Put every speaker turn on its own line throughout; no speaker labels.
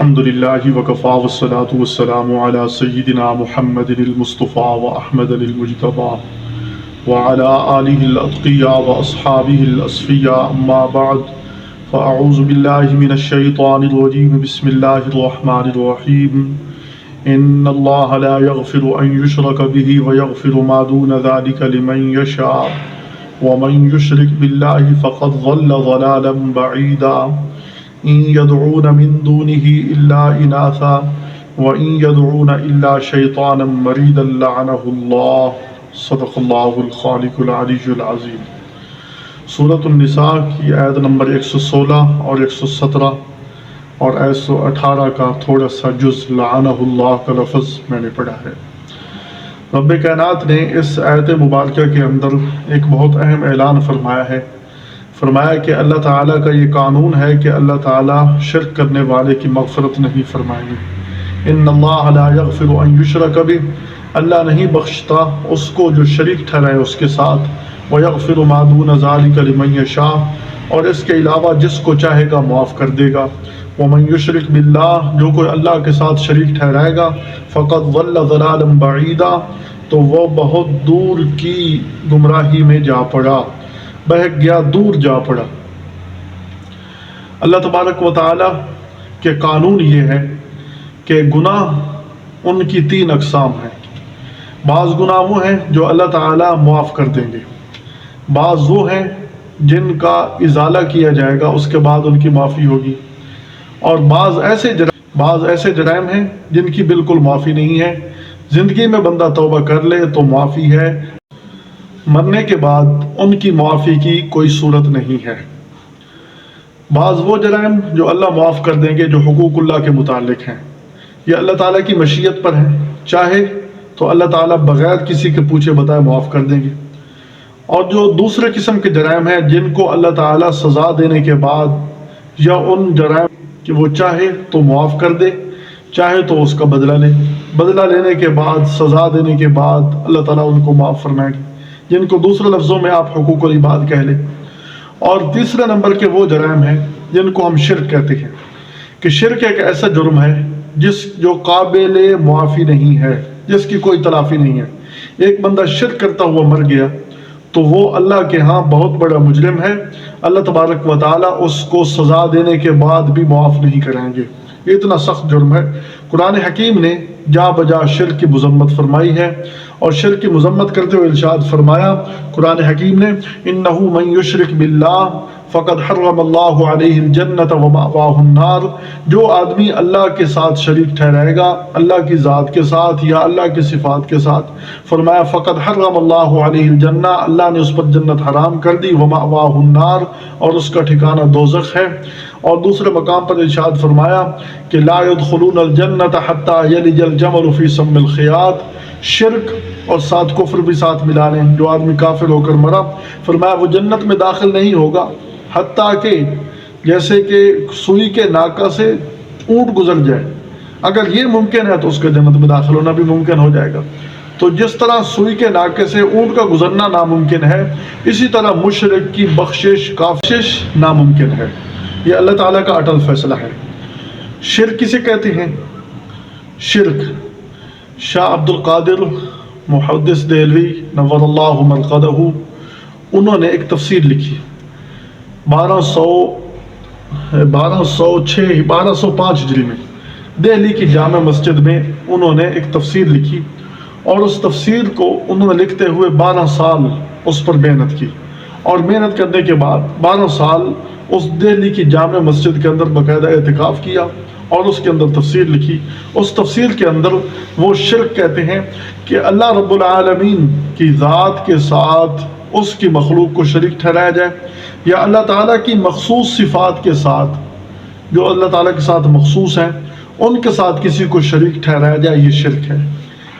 الحمد لله وكفى والصلاة والسلام على سيدنا محمد المصطفى وأحمد المجتبى وعلى آله الأتقياء وأصحابه الأصفياء أما بعد فأعوذ بالله من الشيطان الرجيم بسم الله الرحمن الرحيم إن الله لا يغفر أن يشرك به ويغفر ما دون ذلك لمن يشاء ومن يشرك بالله فقد ضل ضلالا بعيدا إن يدعون من دونه إلا إناثا وإن يدعون إلا شيطانا مريدا لعنه الله صدق الله الخالق العلي العظيم۔ سورۃ النساء کی آیت نمبر 116 اور 117 اور 118 کا تھوڑا سا جز لعنہ اللہ کا لفظ میں نے پڑھا ہے۔ رب کائنات نے اس آیت مبارکہ کے اندر ایک بہت اہم اعلان فرمایا کہ اللہ تعالیٰ کا یہ قانون ہے کہ اللہ تعالیٰ شرک کرنے والے کی مغفرت نہیں فرمائیں گے۔ ان اللہ لا یغفر ان یشرک بہ، اللہ نہیں بخشتا اس کو جو شریک ٹھہرائے اس کے ساتھ، ویغفر ما دون ذلک لمن یشاء، اور اس کے علاوہ جس کو چاہے گا معاف کر دے گا۔ ومن یشرک باللہ، جو کوئی اللہ کے ساتھ شریک ٹھہرائے گا، فقد ضل ضلالا بعیدا، تو وہ بہت دور کی گمراہی میں جا پڑا، بہک گیا، دور جا پڑا۔ اللہ تبارک و تعالیٰ کے قانون یہ ہے کہ گناہ ان کی 3 اقسام ہیں۔ بعض گناہ وہ ہیں جو اللہ تعالیٰ معاف کر دیں گے، بعض وہ ہیں جن کا ازالہ کیا جائے گا، اس کے بعد ان کی معافی ہوگی، اور بعض ایسے جرائم ہیں جن کی بالکل معافی نہیں ہے۔ زندگی میں بندہ توبہ کر لے تو معافی ہے، مرنے کے بعد ان کی معافی کی کوئی صورت نہیں ہے۔ بعض وہ جرائم جو اللہ معاف کر دیں گے جو حقوق اللہ کے متعلق ہیں، یہ اللہ تعالیٰ کی مشیت پر ہیں، چاہے تو اللہ تعالیٰ بغیر کسی کے پوچھے بتائے معاف کر دیں گے۔ اور جو دوسرے قسم کے جرائم ہیں جن کو اللہ تعالیٰ سزا دینے کے بعد، یا ان جرائم کہ وہ چاہے تو معاف کر دے، چاہے تو اس کا بدلہ لینے کے بعد، سزا دینے کے بعد اللہ تعالیٰ ان کو معاف فرمائے گے، جن کو دوسرے لفظوں میں آپ حقوق العباد کہہ لیں۔ اور تیسرے نمبر کے وہ جرائم ہیں جن کو ہم شرک کہتے ہیں، کہ شرک ایک ایسا جرم ہے جو قابل معافی نہیں ہے، جس کی کوئی تلافی نہیں ہے۔ ایک بندہ شرک کرتا ہوا مر گیا تو وہ اللہ کے ہاں بہت بڑا مجرم ہے، اللہ تبارک و تعالیٰ اس کو سزا دینے کے بعد بھی معاف نہیں کریں گے، یہ اتنا سخت جرم ہے۔ قرآن حکیم نے جا بجا شرک کی مذمت فرمائی ہے، اور شرک کی مذمت کرتے ہوئے ارشاد فرمایا قرآن حکیم نے، انہ من یشرک باللہ فقد حرم اللہ علیہ الجنۃ ومأواہ النار، جو آدمی اللہ کے ساتھ شریک ٹھہرائے گا، اللہ کی ذات کے ساتھ یا اللہ کی صفات کے ساتھ، فرمایا فقد حرم اللہ علیہ الجنہ، اللہ نے اس پر جنت حرام کر دی، ومأواہ النار، اور اس کا ٹھکانہ دوزخ ہے۔ اور دوسرے مقام پر ارشاد فرمایا کہ لا يدخلون الجنۃ حتی یلج الجمل فی سم الخیاط، شرک اور ساتھ کفر بھی ساتھ ملا لیں، جو آدمی کافر ہو کر مرا، فرمایا وہ جنت میں داخل نہیں ہوگا حتیٰ کہ جیسے کہ سوئی کے ناکہ سے اونٹ گزر جائے، اگر یہ ممکن ہے تو اس کے جنت میں داخل ہونا بھی ممکن ہو جائے گا۔ تو جس طرح سوئی کے ناکے سے اونٹ کا گزرنا ناممکن ہے، اسی طرح مشرک کی کافشش ناممکن ہے۔ یہ اللہ تعالیٰ کا اٹل فیصلہ ہے۔ شرک کسے کہتے ہیں؟ شرک شاہ عبد القادر محدث دہلوی نور اللہ مرقدہ، انہوں نے ایک تفسیر لکھی 1205 ہجری میں، دہلی کی جامع مسجد میں انہوں نے ایک تفسیر لکھی، اور اس تفسیر کو انہوں نے لکھتے ہوئے 12 سال اس پر محنت کی، اور محنت کرنے کے بعد 12 سال اس دہلی کی جامع مسجد کے اندر باقاعدہ اعتکاف کیا، اور اس کے اندر تفسیر لکھی۔ اس تفسیر کے اندر وہ شرک کہتے ہیں کہ اللہ رب العالمین کی ذات کے ساتھ اس کی مخلوق کو شریک ٹھہرایا جائے، یا اللہ تعالیٰ کی مخصوص صفات کے ساتھ، جو اللہ تعالیٰ کے ساتھ مخصوص ہیں، ان کے ساتھ کسی کو شریک ٹھہرایا جائے، یہ شرک ہے۔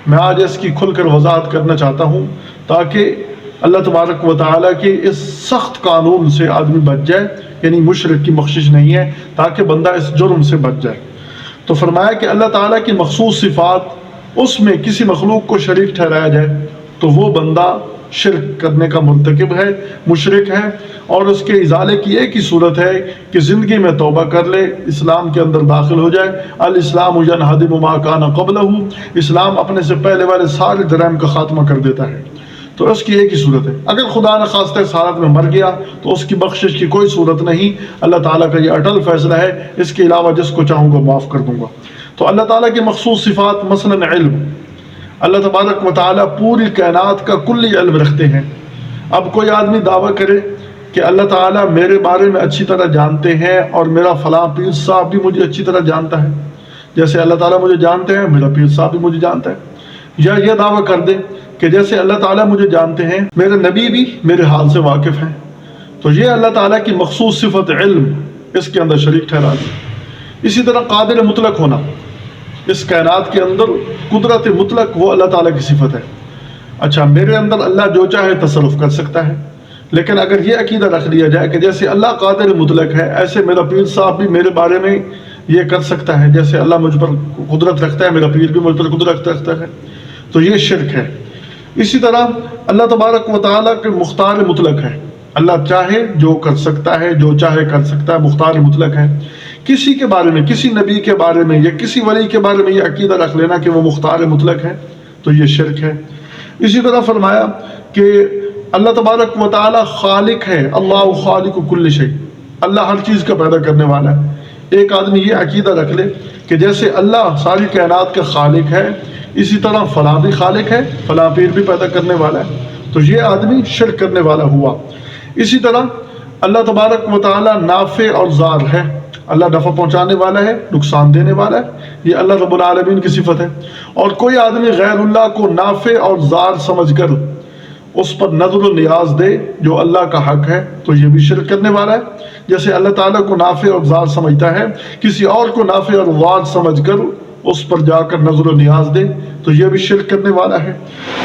میں آج اس کی کھل کر وضاحت کرنا چاہتا ہوں تاکہ اللہ تبارک و تعالیٰ کے اس سخت قانون سے آدمی بچ جائے، یعنی مشرک کی بخشش نہیں ہے، تاکہ بندہ اس جرم سے بچ جائے۔ تو فرمایا کہ اللہ تعالیٰ کی مخصوص صفات، اس میں کسی مخلوق کو شریک ٹھہرایا جائے تو وہ بندہ شرک کرنے کا مرتکب ہے، مشرک ہے، اور اس کے ازالے کی ایک ہی صورت ہے کہ زندگی میں توبہ کر لے، اسلام کے اندر داخل ہو جائے۔ الاسلام ینہدم ما کان قبلہ، اسلام اپنے سے پہلے والے سارے جرائم کا خاتمہ کر دیتا ہے۔ تو اس کی ایک ہی صورت ہے۔ اگر خدا نخواستہ اس حالت میں مر گیا تو اس کی بخشش کی کوئی صورت نہیں۔ اللہ تعالیٰ کا یہ اٹل فیصلہ ہے، اس کے علاوہ جس کو چاہوں گا معاف کر دوں گا۔ تو اللہ تعالیٰ کی مخصوص صفات، مثلاً علم، اللہ تبارک و تعالیٰ پوری کائنات کا کلی علم رکھتے ہیں۔ اب کوئی آدمی دعویٰ کرے کہ اللہ تعالیٰ میرے بارے میں اچھی طرح جانتے ہیں اور میرا فلاں پیر صاحب بھی مجھے اچھی طرح جانتا ہے، جیسے اللہ تعالیٰ مجھے جانتے ہیں میرا پیر صاحب بھی مجھے جانتا ہے، یا یہ دعویٰ کر دے کہ جیسے اللہ تعالیٰ مجھے جانتے ہیں میرے نبی بھی میرے حال سے واقف ہیں، تو یہ اللہ تعالیٰ کی مخصوص صفت علم اس کے اندر شریک ٹھہرا دی۔ اسی طرح قادر مطلق ہونا، اس کائنات کے اندر قدرت مطلق وہ اللہ تعالیٰ کی صفت ہے۔ اچھا، میرے اندر اللہ جو چاہے تصرف کر سکتا ہے، لیکن اگر یہ عقیدہ رکھ لیا جائے کہ جیسے اللہ قادر مطلق ہے ایسے میرا پیر صاحب بھی میرے بارے میں یہ کر سکتا ہے، جیسے اللہ مجھ پر قدرت رکھتا ہے میرا پیر بھی مجھ پر قدرت رکھتا ہے، تو یہ شرک ہے۔ اسی طرح اللہ تبارک و تعالیٰ کے مختار مطلق ہے، اللہ چاہے جو کر سکتا ہے، جو چاہے کر سکتا ہے، مختار مطلق ہے۔ کسی کے بارے میں، کسی نبی کے بارے میں یا کسی ولی کے بارے میں یہ عقیدہ رکھ لینا کہ وہ مختار مطلق ہے تو یہ شرک ہے۔ اسی طرح فرمایا کہ اللہ تبارک و تعالیٰ خالق ہے، اللہ خالق کل شیء، اللہ ہر چیز کا پیدا کرنے والا ہے۔ ایک آدمی یہ عقیدہ رکھ لے کہ جیسے اللہ ساری کائنات کا خالق ہے اسی طرح فلاں بھی خالق ہے، فلاں پیر بھی پیدا کرنے والا ہے، تو یہ آدمی شرک کرنے والا ہوا۔ اسی طرح اللہ تبارک و تعالیٰ نافع اور ضار ہے، اللہ نفع پہنچانے والا ہے، نقصان دینے والا ہے، یہ اللہ رب العالمین کی صفت ہے۔ اور کوئی آدمی غیر اللہ کو نافع اور ضار سمجھ کر اس پر نظر و نیاز دے جو اللہ کا حق ہے تو یہ بھی شرک کرنے والا ہے۔ جیسے اللہ تعالیٰ کو نافع اور ضار سمجھتا ہے، کسی اور کو نافع اور ضار سمجھ کر اس پر جا کر نظر و نیاز دے تو یہ بھی شرک کرنے والا ہے۔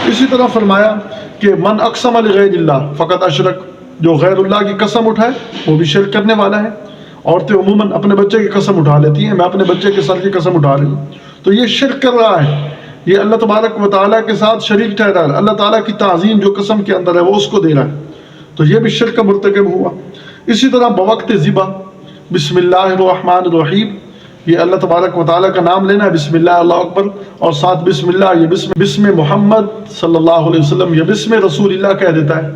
اسی طرح فرمایا کہ من اقسم لغیر اللہ فقط اشرک، جو غیر اللہ کی قسم اٹھائے وہ بھی شرک کرنے والا ہے۔ عورتیں عموماً اپنے بچے کی قسم اٹھا لیتی ہیں، میں اپنے بچے کے سر کی قسم اٹھا رہی ہوں، تو یہ شرک کر رہا ہے، یہ اللہ تبارک و تعالیٰ کے ساتھ شریک ٹھہرا ہے، اللہ تعالیٰ کی تعظیم جو قسم کے اندر ہے وہ اس کو دے رہا ہے، تو یہ بھی شرک کا مرتکب ہوا۔ اسی طرح بوقت ذبح بسم اللہ الرحمن الرحیم، یہ اللہ تبارک و تعالیٰ کا نام لینا ہے، بسم اللہ اللہ اکبر، اور ساتھ بسم اللہ، یہ بسم محمد صلی اللہ علیہ وسلم یا بسم رسول اللہ کہہ دیتا ہے،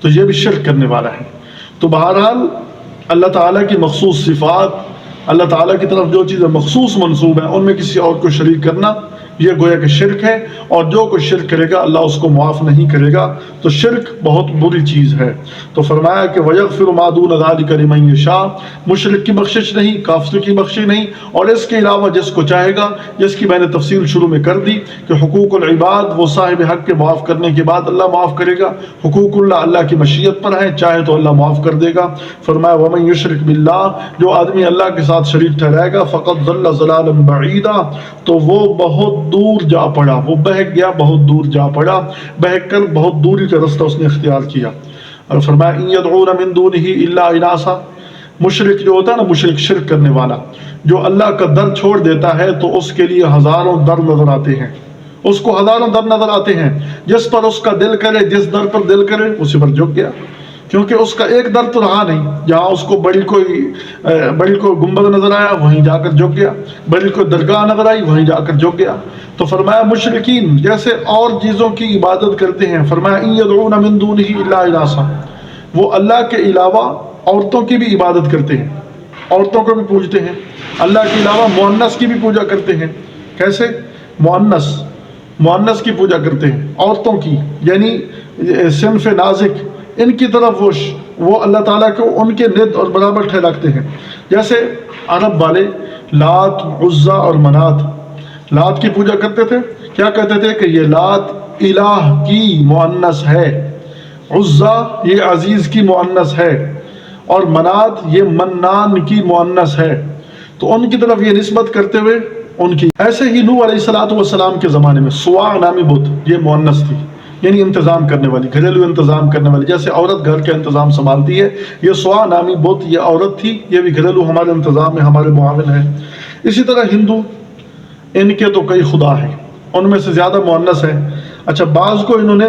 تو یہ بھی شرک کرنے والا ہے۔ تو بہرحال اللہ تعالیٰ کی مخصوص صفات، اللہ تعالیٰ کی طرف جو چیزیں مخصوص منسوب ہیں ان میں کسی اور کو شریک کرنا یہ گویا کہ شرک ہے، اور جو کوئی شرک کرے گا اللہ اس کو معاف نہیں کرے گا، تو شرک بہت بری چیز ہے۔ تو فرمایا کہ وَيَغْفِرُ مَا دُونَ ذَلِكَ لِمَن يَشَاءُ، مشرک کی بخشش نہیں، کافر کی بخشش نہیں، اور اس کے علاوہ جس کو چاہے گا، جس کی میں نے تفصیل شروع میں کر دی کہ حقوق العباد وہ صاحب حق کے معاف کرنے کے بعد اللہ معاف کرے گا، حقوق اللہ اللہ کی مشیت پر ہے، چاہے تو اللہ معاف کر دے گا۔ فرمایا وَمَن يُشْرِكْ بِاللَّهِ، جو آدمی اللہ کے ساتھ شریک ٹھہرائے گا فَقَدْ ضَلَّ ضَلَالًا بَعِيدًا، تو وہ بہت دور جا پڑا، وہ بہک گیا، بہت دور جا پڑا، بہک کر بہت دوری کا رستہ اس نے اختیار کیا۔ اور فرمایا إِن يَدْعُونَ مِن دُونِهِ إِلَّا إِنَاثًا، مشرک جو ہوتا ہے نا، مشرک شرک کرنے والا، جو اللہ کا در چھوڑ دیتا ہے تو اس کے لیے ہزاروں در نظر آتے ہیں، اس کو ہزاروں در نظر آتے ہیں، جس پر اس کا دل کرے، جس در پر دل کرے اسی پر جھک گیا، کیونکہ اس کا ایک در تو رہا نہیں، جہاں اس کو بڑی کوئی گنبد نظر آیا وہیں جا کر جھک گیا، بڑی کوئی درگاہ نظر آئی وہیں جا کر جھک گیا۔ تو فرمایا مشرکین جیسے اور چیزوں کی عبادت کرتے ہیں، فرمایا إِن يَدْعُونَ مِن دُونِهِ إِلَّا إِنَاثًا، وہ اللہ کے علاوہ عورتوں کی بھی عبادت کرتے ہیں، عورتوں کو بھی پوجتے ہیں، اللہ کے علاوہ مؤنث کی بھی پوجا کرتے ہیں۔ کیسے؟ مؤنث کی پوجا کرتے ہیں، عورتوں کی، یعنی صنف نازک، ان کی طرف وہ اللہ تعالیٰ کو ان کے ند اور برابر ٹھہراتے ہیں۔ جیسے عرب والے لات، عزا اور منات، لات کی پوجا کرتے تھے، کیا کہتے تھے کہ یہ لات الہ کی مؤنث ہے، عزا یہ عزیز کی مؤنث ہے، اور منات یہ منان کی مؤنث ہے، تو ان کی طرف یہ نسبت کرتے ہوئے ان کی۔ ایسے ہی نوح علیہ السلام کے زمانے میں سوا نامی بت یہ مؤنث تھی، یعنی انتظام کرنے والی، گھریلو انتظام کرنے والی، جیسے عورت گھر کے انتظام سنبھالتی ہے، یہ سوا نامی بت یہ عورت تھی، یہ بھی گھریلو ہمارے انتظام میں ہمارے معاون ہے۔ اسی طرح ہندو، ان کے تو کئی خدا ہیں، ان میں سے زیادہ مؤنث ہے۔ اچھا، بعض کو انہوں نے